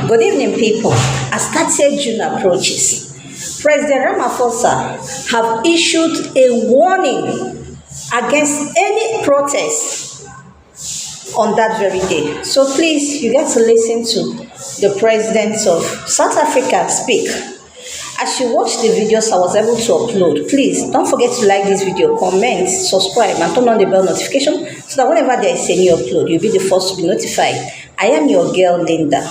Good evening, people. As 30th June approaches, President Ramophosa have issued a warning against any protest on that very day. So please, you get to listen to the President of South Africa speak. As you watch the videos I was able to upload, please don't forget to like this video, comment, subscribe, and turn on the bell notification so that whenever there is a new upload, you'll be the first to be notified. I am your girl, Linda.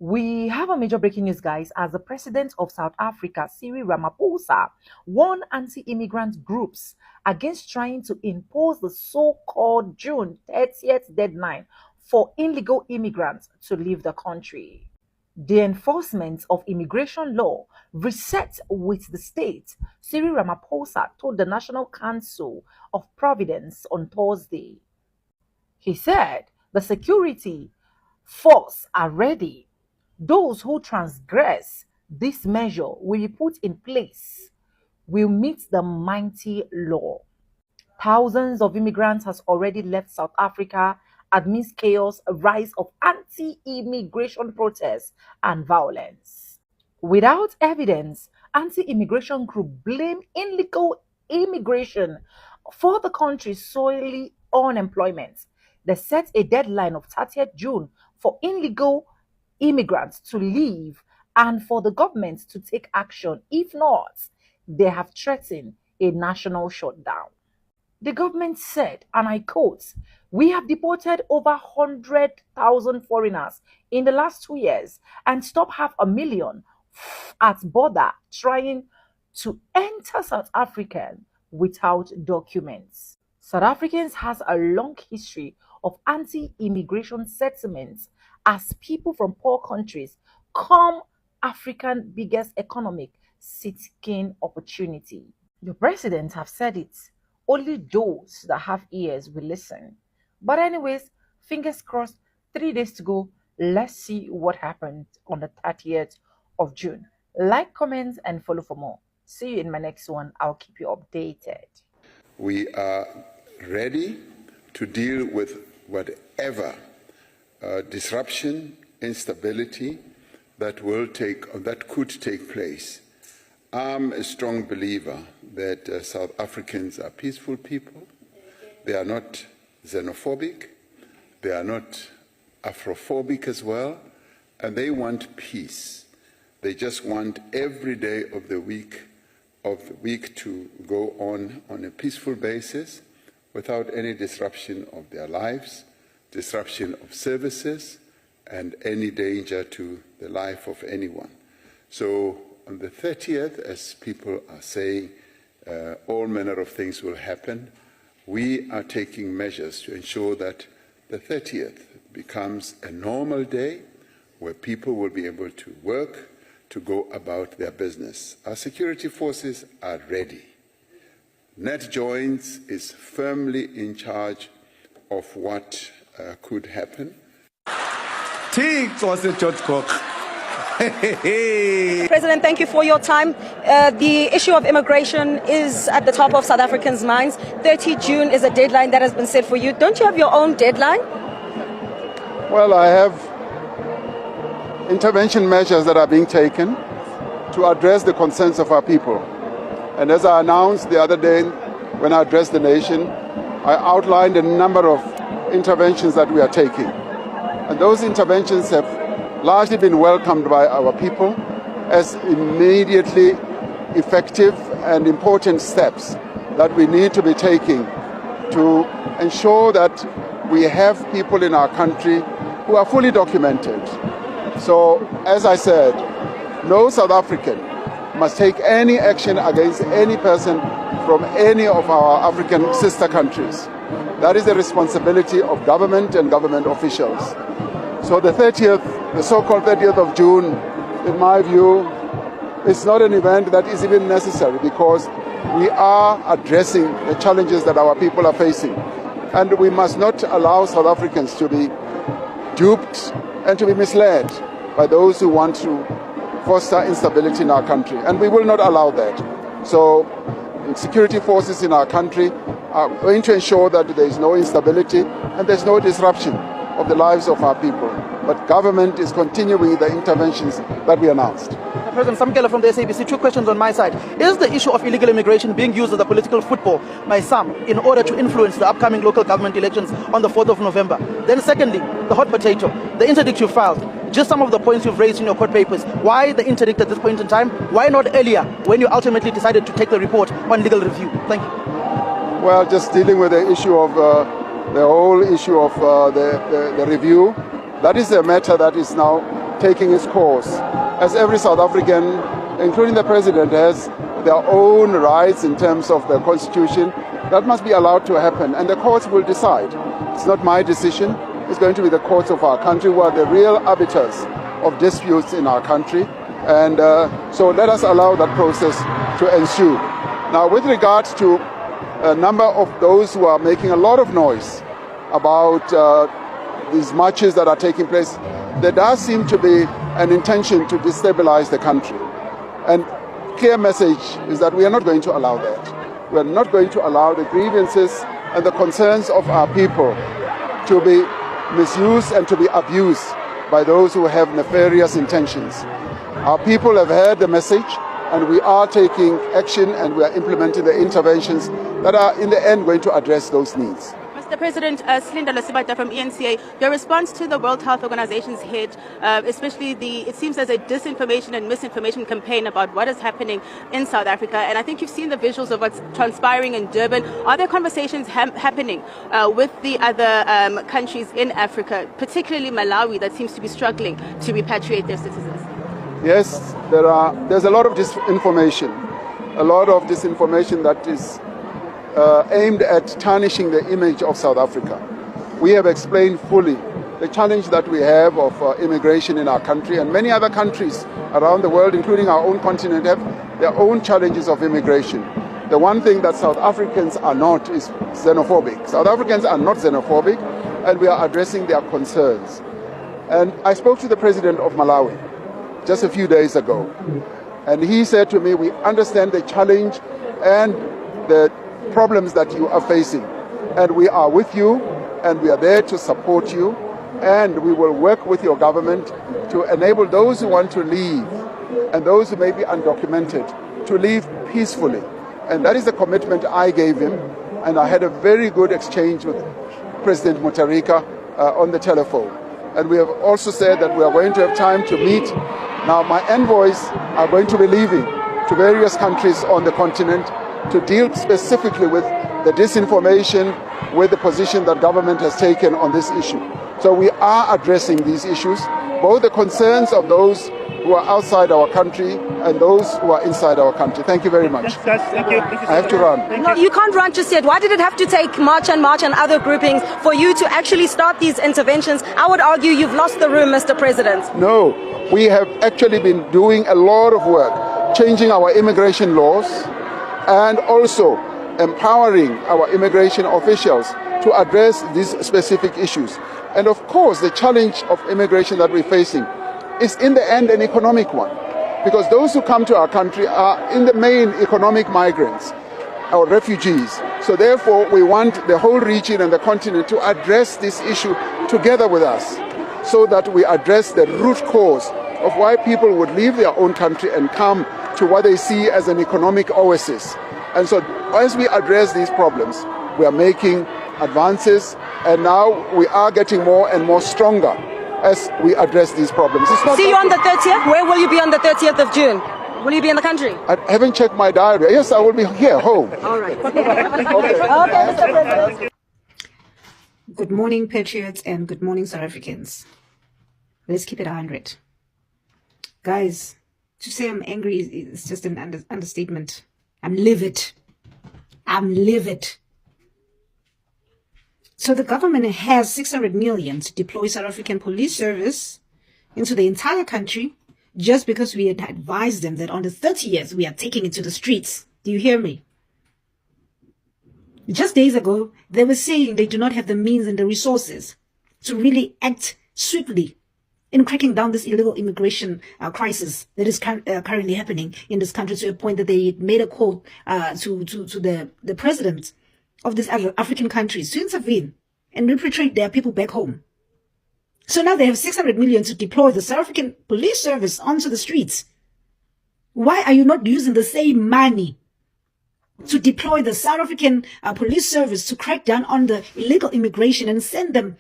We have a major breaking news, guys, as the president of South Africa, Cyril Ramaphosa, warned anti-immigrant groups against trying to impose the so-called June 30th deadline for illegal immigrants to leave the country. The enforcement of immigration law reset with the state, Cyril Ramaphosa told the National Council of Providence on Thursday. He said the security force are ready. Those who transgress this measure will be put in place will meet the mighty law. Thousands of immigrants has already left South Africa amidst chaos, a rise of anti-immigration protests and violence. Without evidence, anti-immigration groups blame illegal immigration for the country's solely unemployment. They set a deadline of 30th June for illegal immigrants to leave and for the government to take action. If not, they have threatened a national shutdown. The government said, and I quote, "We have deported over 100,000 foreigners in the last 2 years and stopped 500,000 at border trying to enter South Africa without documents." South Africans has a long history of anti-immigration sentiments as people from poor countries come Africa's biggest economic seeking opportunity. The president have said it. Only those that have ears will listen. But anyways, fingers crossed, 3 days to go. Let's see what happened on the 30th of June. Like, comment, and follow for more. See you in my next one. I'll keep you updated. We are ready to deal with whatever disruption, instability that could take place. I'm a strong believer that South Africans are peaceful people. They are not xenophobic. They are not Afrophobic as well. And they want peace. They just want every day of the week to go on a peaceful basis without any disruption of their lives, disruption of services, and any danger to the life of anyone. So on the 30th, as people are saying, all manner of things will happen. We are taking measures to ensure that the 30th becomes a normal day where people will be able to work, to go about their business. Our security forces are ready. Net Joins is firmly in charge of what could happen. President, thank you for your time. The issue of immigration is at the top of South Africans' minds. 30 June is a deadline that has been set for you. Don't you have your own deadline? Well, I have intervention measures that are being taken to address the concerns of our people. And as I announced the other day when I addressed the nation, I outlined a number of interventions that we are taking. And those interventions have largely been welcomed by our people as immediately effective and important steps that we need to be taking to ensure that we have people in our country who are fully documented. So, as I said, no South African must take any action against any person from any of our African sister countries. That is the responsibility of government and government officials. So the 30th, the so-called 30th of June, in my view, is not an event that is even necessary because we are addressing the challenges that our people are facing. And we must not allow South Africans to be duped and to be misled by those who want to foster instability in our country. And we will not allow that. So the security forces in our country are going to ensure that there is no instability and there's no disruption of the lives of our people. but government is continuing the interventions that we announced. President Samkela from the SABC, 2 questions on my side. Is the issue of illegal immigration being used as a political football by some in order to influence the upcoming local government elections on the 4th of November? Then secondly, the hot potato, the interdict you filed, just some of the points you've raised in your court papers. Why the interdict at this point in time? Why not earlier when you ultimately decided to take the report on legal review? Thank you. Well, just dealing with the issue of the whole issue of the review, that is a matter that is now taking its course. As every South African, including the President, has their own rights in terms of the Constitution, that must be allowed to happen, and the courts will decide. It's not my decision. It's going to be the courts of our country who are the real arbiters of disputes in our country, and so let us allow that process to ensue. Now, with regards to a number of those who are making a lot of noise about these marches that are taking place, there does seem to be an intention to destabilize the country. And clear message is that we are not going to allow that. We are not going to allow the grievances and the concerns of our people to be misused and to be abused by those who have nefarious intentions. Our people have heard the message, and we are taking action and we are implementing the interventions that are in the end going to address those needs. Mr. President, Slinda Lasibata from ENCA, your response to the World Health Organization's hit, especially it seems as a disinformation and misinformation campaign about what is happening in South Africa, and I think you've seen the visuals of what's transpiring in Durban. Are there conversations happening with the other countries in Africa, particularly Malawi, that seems to be struggling to repatriate their citizens? Yes, there's a lot of disinformation, that is aimed at tarnishing the image of South Africa. We have explained fully the challenge that we have of immigration in our country, and many other countries around the world, including our own continent, have their own challenges of immigration. The one thing that South Africans are not is xenophobic. South Africans are not xenophobic, and we are addressing their concerns. And I spoke to the president of Malawi just a few days ago, and he said to me, we understand the challenge and the problems that you are facing, and we are with you, and we are there to support you, and we will work with your government to enable those who want to leave and those who may be undocumented to leave peacefully. And that is the commitment I gave him, and I had a very good exchange with President Mutharika on the telephone. And we have also said that we are going to have time to meet. Now, my envoys are going to be leaving to various countries on the continent to deal specifically with the disinformation, with the position that government has taken on this issue. So we are addressing these issues, both the concerns of those who are outside our country and those who are inside our country. Thank you very much. Thank you. I have to run. No, you can't run just yet. Why did it have to take March and other groupings for you to actually start these interventions? I would argue you've lost the room, Mr. President. No, we have actually been doing a lot of work, changing our immigration laws and also empowering our immigration officials to address these specific issues. And of course, the challenge of immigration that we're facing is in the end an economic one, because those who come to our country are in the main economic migrants or refugees. So therefore, we want the whole region and the continent to address this issue together with us, so that we address the root cause of why people would leave their own country and come to what they see as an economic oasis. And so as we address these problems, we are making advances, and now we are getting more and more stronger as we address these problems. See you on the 30th? Where will you be on the 30th of June? Will you be in the country? I haven't checked my diary. Yes, I will be here, home. All right. Okay, Mr. President. Good morning, Patriots, and good morning, South Africans. Let's keep it 100. Guys, to say I'm angry is just an understatement. I'm livid. So the government has 600 million to deploy South African police service into the entire country just because we had advised them that on the 30th we are taking it to the streets. Do you hear me? Just days ago, they were saying they do not have the means and the resources to really act swiftly in cracking down this illegal immigration crisis that is currently happening in this country, to a point that they made a call to the president of these other African countries to intervene and repatriate their people back home. So now they have 600 million to deploy the South African police service onto the streets. Why are you not using the same money to deploy the South African police service to crack down on the illegal immigration and send them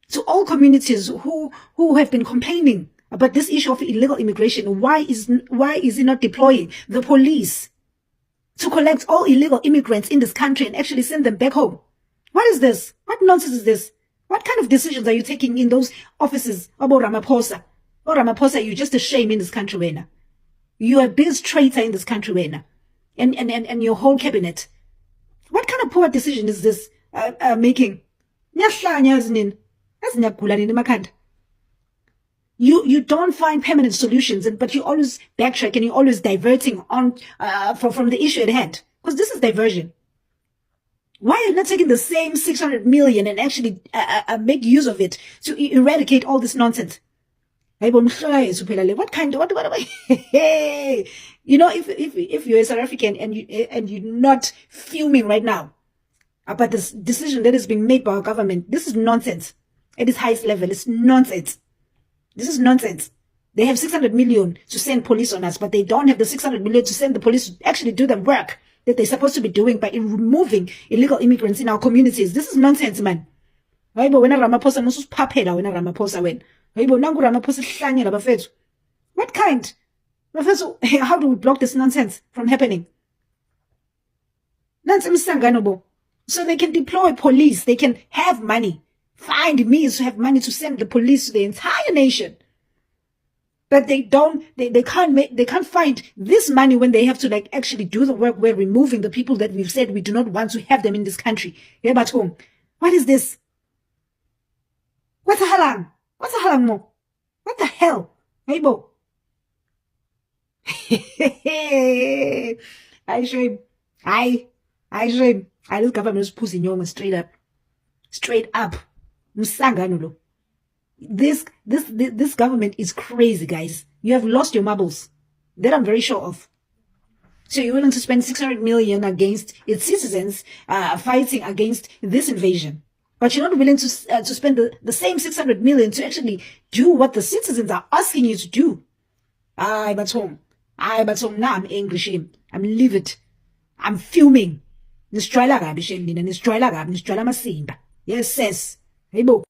to all communities who have been complaining about this issue of illegal immigration? Why is it not deploying the police to collect all illegal immigrants in this country and actually send them back home? What is this? What nonsense is this? What kind of decisions are you taking in those offices about Ramaphosa? Oh, Ramaphosa, you're just a shame in this country, Wena. You are a biggest traitor in this country, Wena. And your whole cabinet. What kind of poor decision is this making? You don't find permanent solutions, but you always backtrack and you're always diverting on from the issue at hand. Because this is diversion. Why are you not taking the same 600 million and actually make use of it to eradicate all this nonsense? What kind? What? You know, if you're a South African and you're not fuming right now about this decision that is being made by our government, this is nonsense. At its highest level, it's nonsense. This is nonsense. They have 600 million to send police on us, but they don't have the 600 million to send the police to actually do the work that they're supposed to be doing by removing illegal immigrants in our communities. This is nonsense, man. What kind? How do we block this nonsense from happening? So they can deploy police, they can have money, find means to have money to send the police to the entire nation. But they can't find this money when they have to actually do the work. We're removing the people that we've said we do not want to have them in this country. Here at home. What is this? What's the hell? What's the hell mo? What the hell? Hey bo. I shame. I shame. This government is pushing you straight up. Straight up. This government is crazy, guys. You have lost your marbles. That I'm very sure of. So you're willing to spend 600 million against its citizens fighting against this invasion. But you're not willing to spend the same 600 million to actually do what the citizens are asking you to do. But home. Now I'm angry. I'm livid. I'm fuming. Yes, sis. Hey, bo.